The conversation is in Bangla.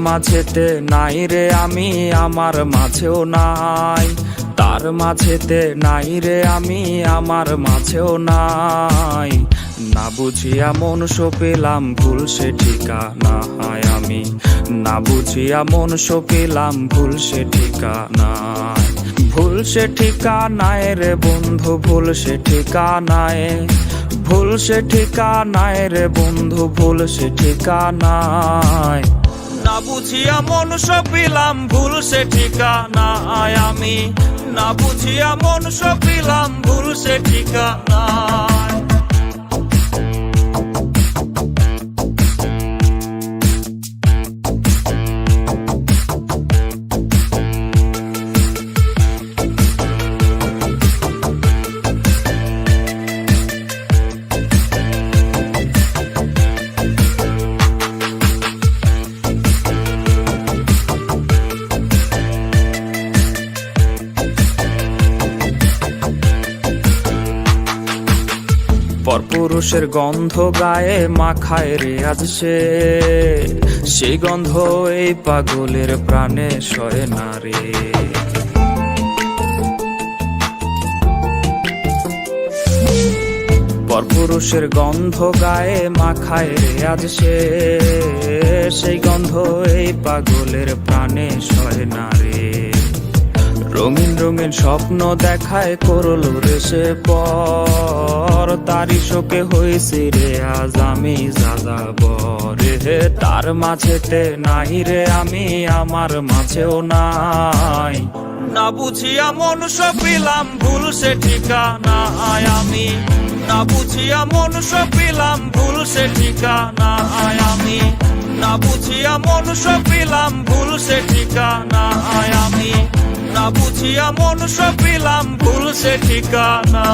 মাঝেতে নাই রে আমি, আমার মাঝেও নাই। তার মাঝেতে নাই রে আমি, আমার মাঝেও নাই। না বুঝিয়া মন সপিলাম ভুল সে ঠিকানা আমি, না বুঝিয়া মন সপিলাম ভুল সে ঠিকানা। ভুল সে ঠিকানায় রে বন্ধু, ভুল সে ঠিকানায়, ভুল সে ঠিকানায় রে বন্ধু, ভুল সে ঠিকানায়। না বুঝিয়া মন সপিলাম ভুল সে ঠিকানায় আমি, না বুঝিয়া মন সপিলাম ভুল সে ঠিকানায়। পরপুরুষের গন্ধ গায়ে মাখায় রে আজ সে, সেই গন্ধ এই পাগলের প্রাণে সয় না রে। পরপুরুষের গন্ধ গায়ে মাখায় রে আজ সে, সেই গন্ধ এই পাগলের প্রাণে সয় না রে। রঙিন রঙিন স্বপ্ন দেখায় করলো রে সে পর, তারি শোকে হইছি রে আজ আমি যাযাবর রে। তার মাঝেতে নাই রে আমি, আমার মাঝেও নাই। না বুঝিয়া মন সপিলাম ভুল সে ঠিকানায় আমি, না বুঝিয়া মন সপিলাম ভুল সে ঠিকানায় আমি, না বুঝিয়া মন সপিলাম ভুল সে ঠিকানায় আমি, না বুঝিয়া মন সপিলাম ভুল সে ঠিকানা।